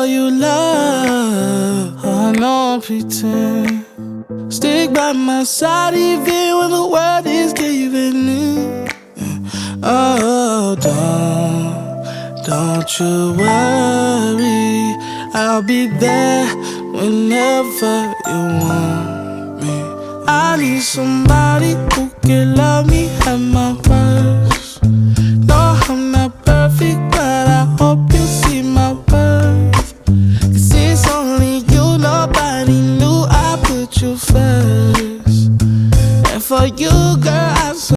you love. I know I pretend. Stick by my side even when the world is giving in. Oh, don't you worry. I'll be there whenever you want me. I need somebody who can love me at my worst.